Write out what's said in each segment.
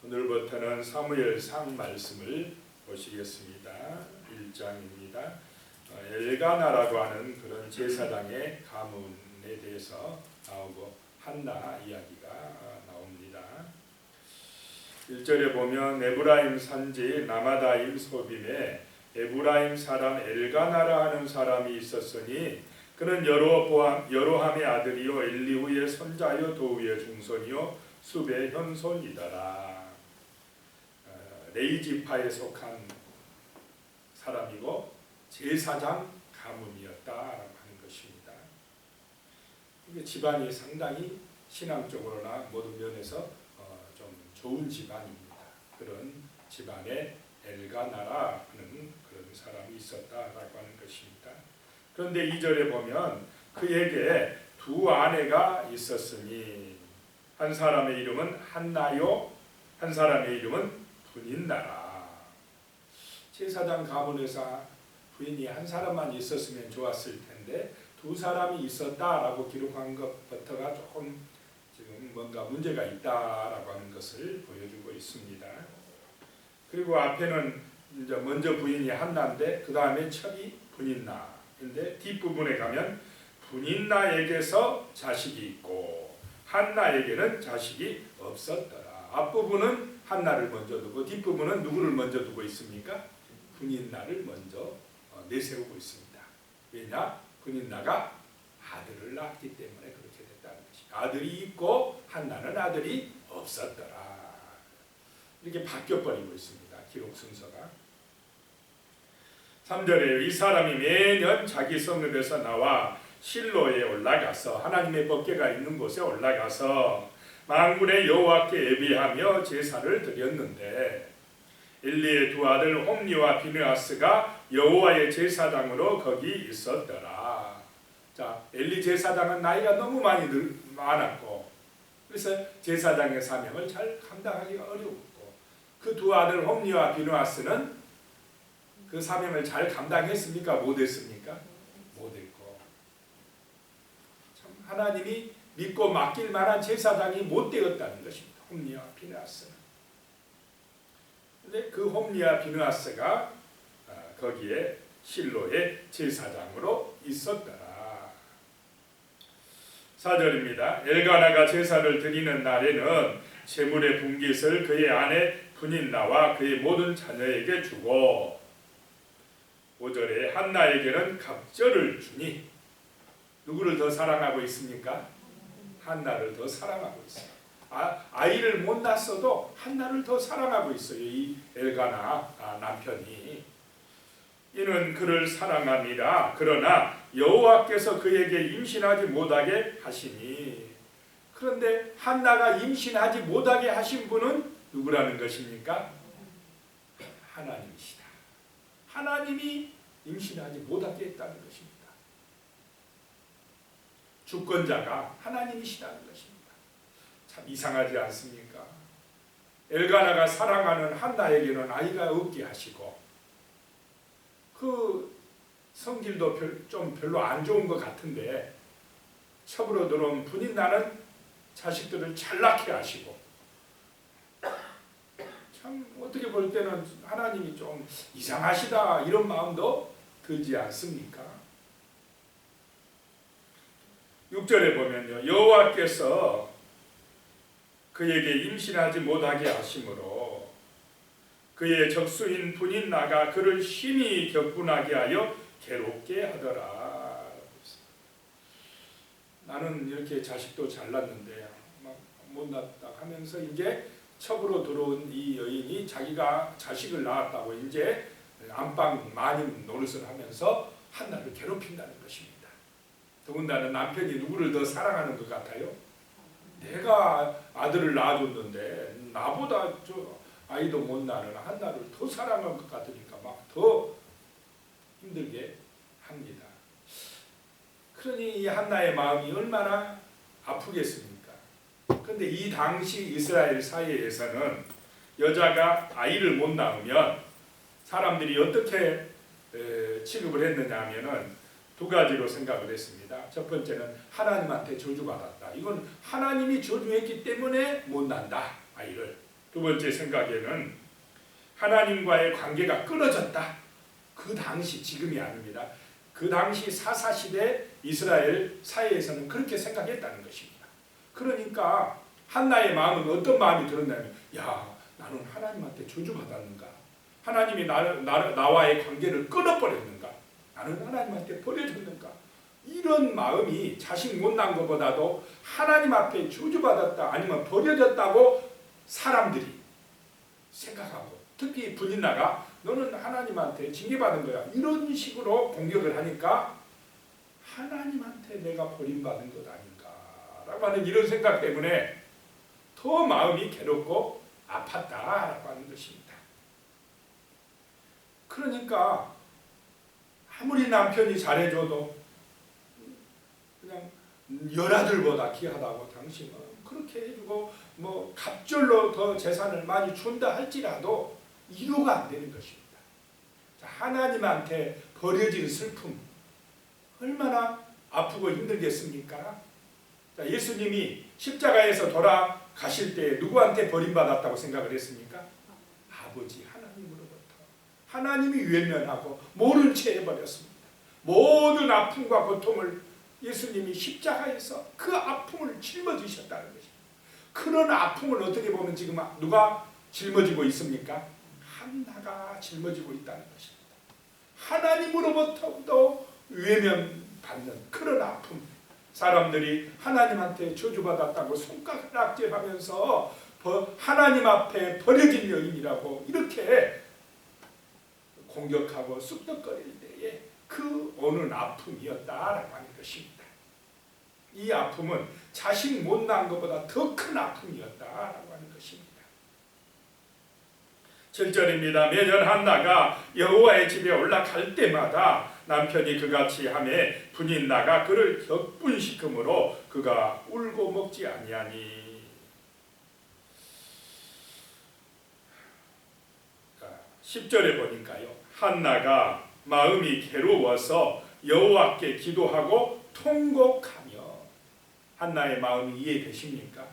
오늘부터는 사무엘상 말씀을 보시겠습니다. 1장입니다. 엘가나라고 하는 그런 제사장의 가문에 대해서 나오고 한나 이야기가 나옵니다. 1절에 보면 에브라임 산지 나마다임 소빔에 에브라임 사람 엘가나라 하는 사람이 있었으니 그는 여로함의 아들이요 엘리후의 손자요 도우의 중손이요 숲의 현손이더라. 레이지파에 속한 사람이고 제사장 가문이었다라고 하는 것입니다. 이게 집안이 상당히 신앙적으로나 모든 면에서 좀 좋은 집안입니다. 그런 집안에 엘가나라 하는 그런 사람이 있었다라고 하는 것입니다. 그런데 2절에 보면 그에게 두 아내가 있었으니 한 사람의 이름은 한나요 한 사람의 이름은 분인나라. 제사장 가문에서 부인이 한 사람만 있었으면 좋았을 텐데 두 사람이 있었다라고 기록한 것부터가 조금 지금 뭔가 문제가 있다라고 하는 것을 보여주고 있습니다. 그리고 앞에는 이제 먼저 부인이 한나인데 그 다음에 첩이 분인나인데 뒷부분에 가면 분인나에게서 자식이 있고 한나에게는 자식이 없었더라. 앞부분은 한나를 먼저 두고 뒷부분은 누구를 먼저 두고 있습니까? 분인나를 먼저 내세우고 있습니다. 왜냐? 분인나가 아들을 낳았기 때문에 그렇게 됐다는 것입니다. 아들이 있고 한나는 아들이 없었더라. 이렇게 바뀌어버리고 있습니다. 기록 순서가. 3절에 이 사람이 매년 자기 성읍에서 나와 실로에 올라가서 하나님의 법궤가 있는 곳에 올라가서 만군의 여호와께 예배하며 제사를 드렸는데 엘리의 두 아들 홈리와 비느하스가 여호와의 제사장으로 거기 있었더라. 자, 엘리 제사장은 나이가 너무 많았고 그래서 제사장의 사명을 잘 감당하기가 어려웠고 그 두 아들 홈리와 비느하스는 그 사명을 잘 감당했습니까? 못했습니까? 못했고 참 하나님이 믿고 맡길 만한 제사장이 못 되었다는 것입니다. 홈리와 비느하스는. 근데 그 홈리와 비느하스가 거기에 실로의 제사장으로 있었더라. 4절입니다. 엘가나가 제사를 드리는 날에는 제물의 분깃을 그의 아내 분인나와 그의 모든 자녀에게 주고 5절에 한나에게는 갑절을 주니 누구를 더 사랑하고 있습니까? 한나를 더 사랑하고 있어요. 아이를 못 낳았어도 한나를 더 사랑하고 있어요. 이 엘가나 남편이. 이는 그를 사랑함이라. 그러나 여호와께서 그에게 임신하지 못하게 하시니. 그런데 한나가 임신하지 못하게 하신 분은 누구라는 것입니까? 하나님이시다. 하나님이 임신하지 못하게 했다는 것입니다. 주권자가 하나님이시다는 것입니다. 참 이상하지 않습니까? 엘가나가 사랑하는 한나에게는 아이가 없게 하시고 그 성질도 좀 별로 안 좋은 것 같은데 첩으로 들어온 분인나는 자식들을 잘 낳게 하시고 참 어떻게 볼 때는 하나님이 좀 이상하시다 이런 마음도 들지 않습니까? 6절에 보면요. 여호와께서 그에게 임신하지 못하게 하심으로 그의 적수인 분인나가 그를 심히 격분하게 하여 괴롭게 하더라. 나는 이렇게 자식도 잘 낳는데 못 낳았다 하면서 이제 첩으로 들어온 이 여인이 자기가 자식을 낳았다고 이제 안방 마님 노릇을 하면서 한나를 괴롭힌다는 것입니다. 더군다나 남편이 누구를 더 사랑하는 것 같아요? 내가 아들을 낳아줬는데 나보다 저 아이도 못 낳는 한나를 더 사랑할 것 같으니까 막 더 힘들게 합니다. 그러니 이 한나의 마음이 얼마나 아프겠습니까? 그런데 이 당시 이스라엘 사회에서는 여자가 아이를 못 낳으면 사람들이 어떻게 취급을 했느냐 하면은 두 가지로 생각을 했습니다. 첫 번째는 하나님한테 저주받았다. 이건 하나님이 저주했기 때문에 못 난다, 아이를. 두 번째 생각에는 하나님과의 관계가 끊어졌다. 그 당시, 지금이 아닙니다. 그 당시 사사시대 이스라엘 사회에서는 그렇게 생각했다는 것입니다. 그러니까 한나의 마음은 어떤 마음이 들었냐면, 야, 나는 하나님한테 저주받았는가? 하나님이 나와의 관계를 끊어버렸는가? 나는 하나님한테 버려졌는가? 이런 마음이 자식 못난 것보다도 하나님 앞에 저주받았다 아니면 버려졌다고 사람들이 생각하고, 특히 분인나가 너는 하나님한테 징계받은 거야, 이런 식으로 공격을 하니까 하나님한테 내가 버림받은 것 아닌가라고 하는 이런 생각 때문에 더 마음이 괴롭고 아팠다라고 하는 것입니다. 그러니까 아무리 남편이 잘해줘도 그냥 열아들보다 귀하다고 당신은 그렇게 해주고 뭐 갑절로 더 재산을 많이 준다 할지라도 이유가 안 되는 것입니다. 자, 하나님한테 버려진 슬픔 얼마나 아프고 힘들겠습니까? 자, 예수님이 십자가에서 돌아가실 때 누구한테 버림받았다고 생각을 했습니까? 아버지 하나님으로부터. 하나님이 외면하고 모른 채 해버렸습니다. 모든 아픔과 고통을 예수님이 십자가에서 그 아픔을 짊어지셨다는 것입니다. 그런 아픔을 어떻게 보면 지금 누가 짊어지고 있습니까? 한나가 짊어지고 있다는 것입니다. 하나님으로부터도 외면받는 그런 아픔. 사람들이 하나님한테 저주받았다고 손가락질하면서 하나님 앞에 버려진 여인이라고 이렇게 공격하고 쑥덕거릴 때에 그 오는 아픔이었다라고 하는 것입니다. 이 아픔은 자식 못 낳은 것보다 더 큰 아픔이었다라고 하는 것입니다. 7절입니다. 매년 한나가 여호와의 집에 올라갈 때마다 남편이 그같이 하매 분인나가 그를 격분시킴으로 그가 울고 먹지 아니하니. 10절에 보니까요, 한나가 마음이 괴로워서 여호와께 기도하고 통곡하며. 한나의 마음이 이해되십니까?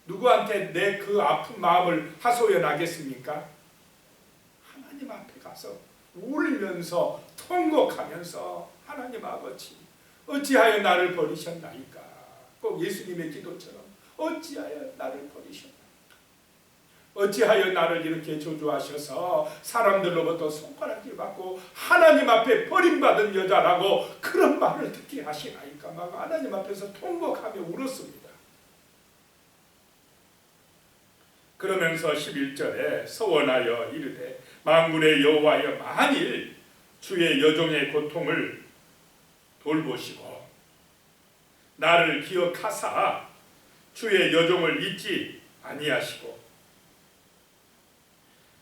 누구한테 내 그 아픈 마음을 하소연하겠습니까? 하나님 앞에 가서 울면서 통곡하면서, 하나님 아버지 어찌하여 나를 버리셨나이까? 꼭 예수님의 기도처럼 어찌하여 나를 버리셨나이까? 어찌하여 나를 이렇게 저주하셔서 사람들로부터 손가락질 받고 하나님 앞에 버림받은 여자라고 그런 말을 듣게 하시나이까? 막 하나님 앞에서 통곡하며 울었습니다. 그러면서 11절에 서원하여 이르되 만군의 여호와여, 만일 주의 여종의 고통을 돌보시고 나를 기억하사 주의 여종을 잊지 아니하시고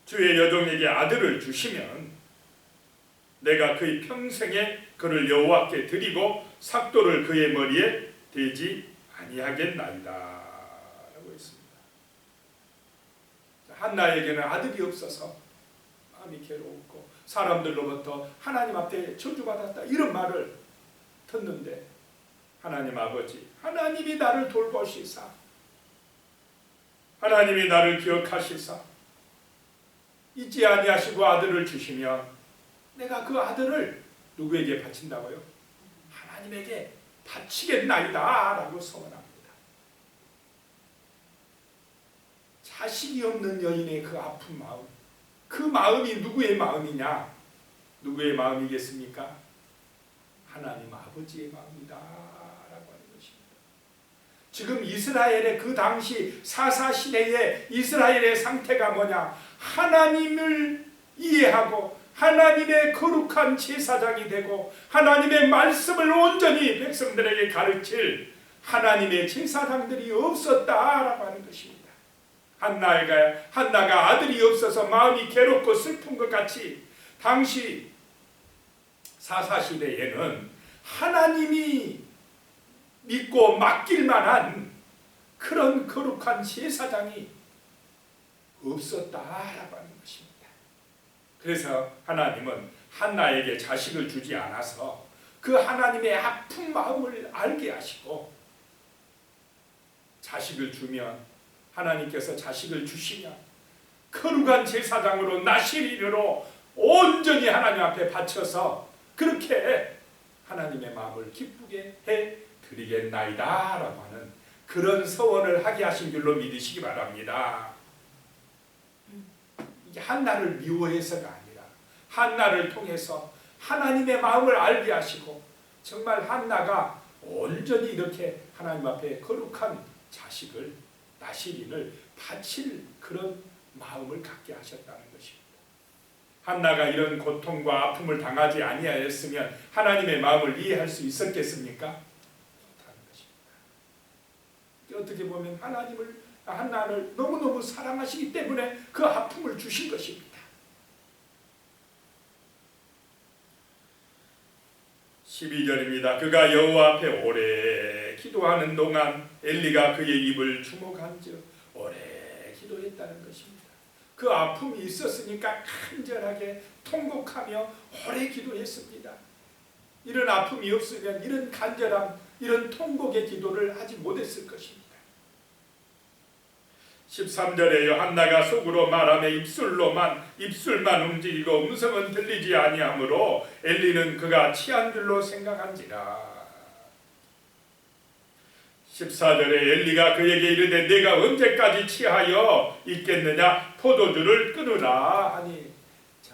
주의 여종에게 아들을 주시면 내가 그의 평생에 그를 여호와께 드리고 삭도를 그의 머리에 대지 아니하겠나이다 라고 했습니다. 한나에게는 아들이 없어서 마음이 괴로웠고 사람들로부터 하나님 앞에 저주받았다 이런 말을 듣는데, 하나님 아버지, 하나님이 나를 돌보시사 하나님이 나를 기억하시사 잊지 아니하시고 아들을 주시면 내가 그 아들을 누구에게 바친다고요? 하나님에게 바치겠나이다 라고 서원합니다. 자식이 없는 여인의 그 아픈 마음, 그 마음이 누구의 마음이냐? 누구의 마음이겠습니까? 하나님 아버지의 마음이다 라고 하는 것입니다. 지금 이스라엘의 그 당시 사사시대의 이스라엘의 상태가 뭐냐? 하나님을 이해하고 하나님의 거룩한 제사장이 되고 하나님의 말씀을 온전히 백성들에게 가르칠 하나님의 제사장들이 없었다라고 하는 것입니다. 한나가 아들이 없어서 마음이 괴롭고 슬픈 것 같이 당시 사사시대에는 하나님이 믿고 맡길 만한 그런 거룩한 제사장이 없었다라고 하는 것입니다. 그래서 하나님은 한나에게 자식을 주지 않아서 그 하나님의 아픈 마음을 알게 하시고, 자식을 주면 하나님께서 자식을 주시면 거룩한 제사장으로 나시린으로 온전히 하나님 앞에 바쳐서 그렇게 하나님의 마음을 기쁘게 해 드리겠나이다 라고 하는 그런 서원을 하게 하신 줄로 믿으시기 바랍니다. 이게 한나를 미워해서가 아니라 한나를 통해서 하나님의 마음을 알게 하시고 정말 한나가 온전히 이렇게 하나님 앞에 거룩한 자식을 나시린을 바칠 그런 마음을 갖게 하셨다는 것입니다. 한나가 이런 고통과 아픔을 당하지 아니하였으면 하나님의 마음을 이해할 수 있었겠습니까? 못하는 것입니다. 어떻게 보면 한나를 너무너무 사랑하시기 때문에 그 아픔을 주신 것입니다. 12절입니다. 그가 여호와 앞에 오래 기도하는 동안 엘리가 그의 입을 주목한즉 오래 기도했다는 것입니다. 그 아픔이 있었으니까 간절하게 통곡하며 오래 기도했습니다. 이런 아픔이 없으면 이런 간절함, 이런 통곡의 기도를 하지 못했을 것입니다. 13절에 한나가 속으로 말하며 입술만 움직이고 음성은 들리지 아니하므로 엘리는 그가 취한 줄로 생각한지라. 14절에 엘리가 그에게 이르되 내가 언제까지 취하여 있겠느냐 포도주를 끊으라 하니. 자,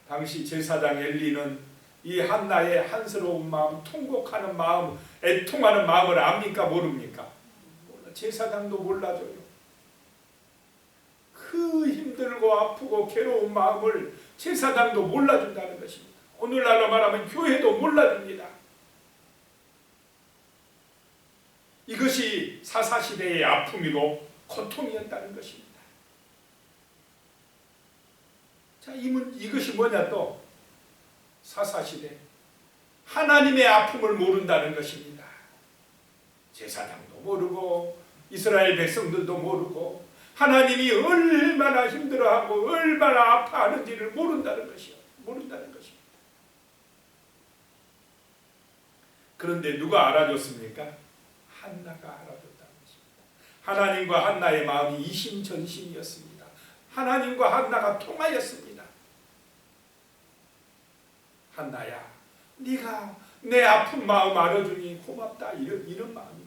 당시 제사장 엘리는 이 한나의 한스러운 마음, 통곡하는 마음, 애통하는 마음을 압니까 모릅니까? 제사장도 몰라줘요. 그 힘들고 아프고 괴로운 마음을 제사장도 몰라준다는 것입니다. 오늘날로 말하면 교회도 몰라줍니다. 이것이 사사시대의 아픔이고 고통이었다는 것입니다. 자, 이것이 뭐냐 또 사사시대 하나님의 아픔을 모른다는 것입니다. 제사장도 모르고 이스라엘 백성들도 모르고 하나님이 얼마나 힘들어하고 얼마나 아파하는지를 모른다는 것입니다. 그런데 누가 알아줬습니까? 한나가 알아줬다는 것입니다. 하나님과 한나의 마음이 이심전심이었습니다. 하나님과 한나가 통하였습니다. 한나야, 네가 내 아픈 마음 알아주니 고맙다. 이런 마음입니다.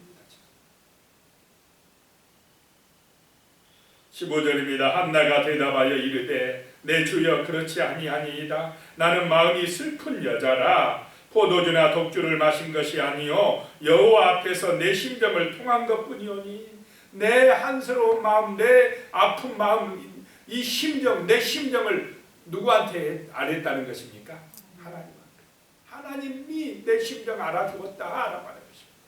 15절입니다. 한나가 대답하여 이르되 내 주여 그렇지 아니하니이다. 나는 마음이 슬픈 여자라. 포도주나 독주를 마신 것이 아니요 여호와 앞에서 내 심정을 통한 것뿐이오니. 내 한스러운 마음, 내 아픈 마음, 이 심정, 내 심정을 누구한테 알았다는 것입니까? 하나님한테. 하나님이 내 심정 알아주었다라고 하는 것입니다.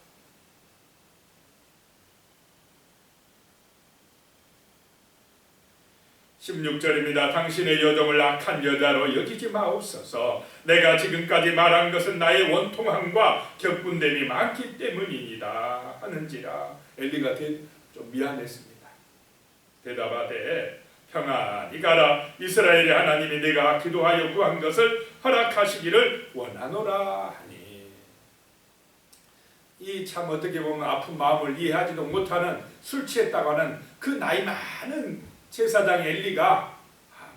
16절입니다. 당신의 여종을 악한 여자로 여기지 마옵소서. 내가 지금까지 말한 것은 나의 원통함과 격분됨이 많기 때문이니이다 하는지라. 엘리가 좀 미안했습니다. 대답하되 평안히 가라. 이스라엘의 하나님이 내가 기도하여 구한 것을 허락하시기를 원하노라 하니. 이 참 어떻게 보면 아픈 마음을 이해하지도 못하는 술 취했다가는 그 나이 많은 제사장 엘리가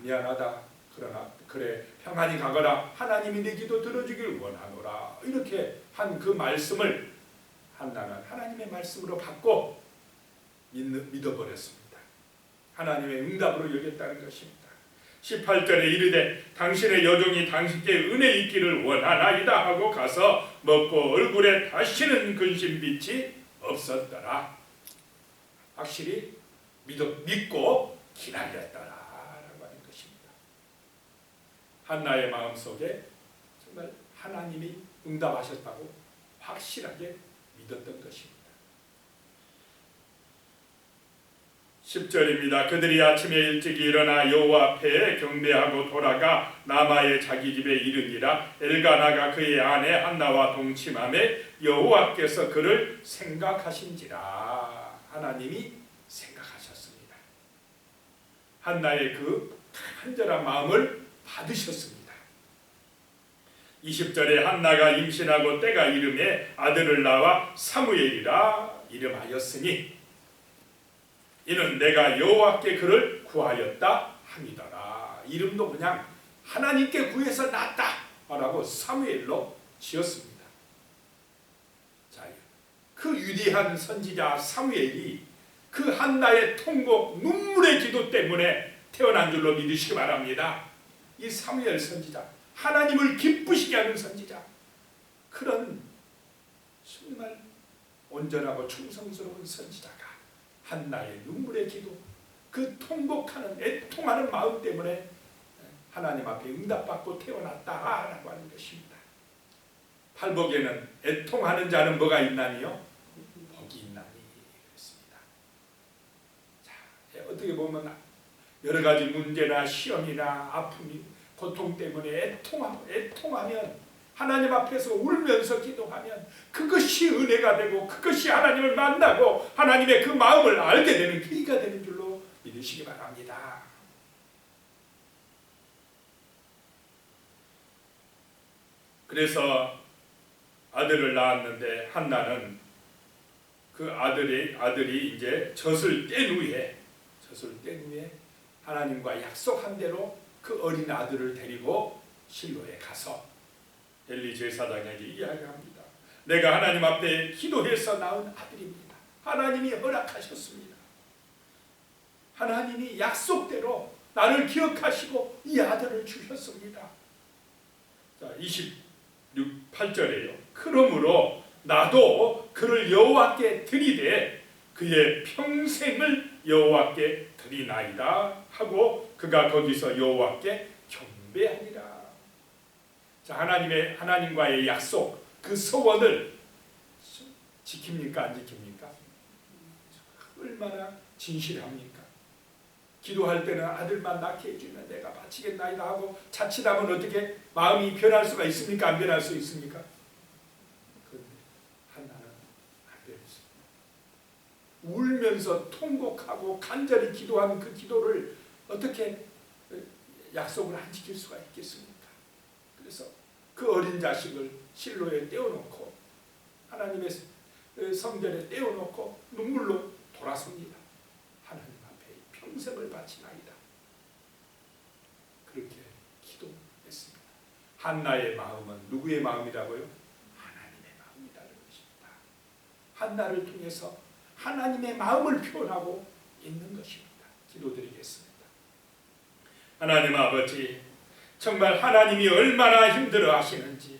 미안하다. 그러나 그래 평안히 가거라. 하나님이 내 기도 들어주길 원하노라. 이렇게 한 그 말씀을 한나는 하나님의 말씀으로 받고 믿어버렸습니다. 하나님의 응답으로 여겼다는 것입니다. 18절에 이르되 당신의 여종이 당신께 은혜 있기를 원하나이다 하고 가서 먹고 얼굴에 다시는 근심빛이 없었더라. 확실히 믿고 기다렸더라라고 하는 것입니다. 한나의 마음속에 정말 하나님이 응답하셨다고 확실하게 믿었던 것입니다. 10절입니다. 그들이 아침에 일찍 일어나 여호와 앞에 경배하고 돌아가 라마의 자기 집에 이르니라. 엘가나가 그의 아내 한나와 동침하매 여호와께서 그를 생각하신지라. 하나님이 생각하셨습니다. 한나의 그 간절한 마음을 받으셨습니다. 20절에 한나가 임신하고 때가 이름에 아들을 낳아 사무엘이라 이름하였으니. 이는 내가 여호와께 그를 구하였다 함이더라. 이름도 그냥 하나님께 구해서 낳았다 라고 사무엘로 지었습니다. 자, 그 위대한 선지자 사무엘이 그 한나의 통곡 눈물의 기도 때문에 태어난 줄로 믿으시기 바랍니다. 이 사무엘 선지자, 하나님을 기쁘시게 하는 선지자, 그런 정말 온전하고 충성스러운 선지자가 한나의 눈물의 기도, 그 통곡하는 애통하는 마음 때문에 하나님 앞에 응답받고 태어났다라고 하는 것입니다. 팔복에는 애통하는 자는 뭐가 있나니요? 복이 있나니 그랬습니다. 자, 어떻게 보면 여러 가지 문제나 시험이나 아픔이 고통 때문에 애통하면 하나님 앞에서 울면서 기도하면 그것이 은혜가 되고 그것이 하나님을 만나고 하나님의 그 마음을 알게 되는 계기가 되는 줄로 믿으시기 바랍니다. 그래서 아들을 낳았는데 한나는 그 아들이 이제 젖을 뗀 후에 하나님과 약속한 대로 그 어린 아들을 데리고 실로에 가서 엘리 제사장에게 이야기합니다. 내가 하나님 앞에 기도해서 낳은 아들입니다. 하나님이 허락하셨습니다. 하나님이 약속대로 나를 기억하시고 이 아들을 주셨습니다. 자, 28절에요. 그러므로 나도 그를 여호와께 드리되 그의 평생을 여호와께 드리나이다 하고 그가 거기서 여호와께 경배하니라. 자, 하나님과의 약속, 그 소원을 지킵니까? 안 지킵니까? 얼마나 진실합니까? 기도할 때는 아들만 낳게 해주면 내가 바치겠나이다 하고 자칫하면 어떻게 마음이 변할 수가 있습니까? 안 변할 수 있습니까? 그런데 한나는 안 변했습니다. 울면서 통곡하고 간절히 기도하는 그 기도를 어떻게 약속을 안 지킬 수가 있겠습니까? 그래서 그 어린 자식을 실로에 떼어놓고 하나님의 성전에 떼어놓고 눈물로 돌아섭니다. 하나님 앞에 평생을 바치나이다. 그렇게 기도했습니다. 한나의 마음은 누구의 마음이라고요? 하나님의 마음이라는 것입니다. 한나를 통해서 하나님의 마음을 표현하고 있는 것입니다. 기도드리겠습니다. 하나님 아버지, 정말 하나님이 얼마나 힘들어 하시는지,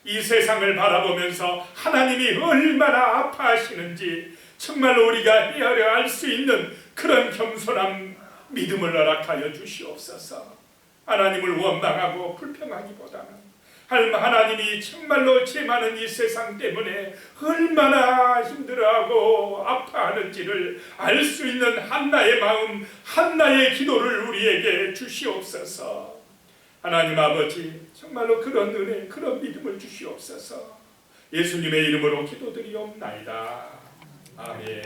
이 세상을 바라보면서 하나님이 얼마나 아파하시는지 정말로 우리가 헤아려 알 수 있는 그런 겸손한 믿음을 허락하여 주시옵소서. 하나님을 원망하고 불평하기보다는 하나님이 정말로 죄 많은 이 세상 때문에 얼마나 힘들어하고 아파하는지를 알 수 있는 한나의 마음, 한나의 기도를 우리에게 주시옵소서. 하나님 아버지, 정말로 그런 은혜, 그런 믿음을 주시옵소서. 예수님의 이름으로 기도드리옵나이다. 아멘.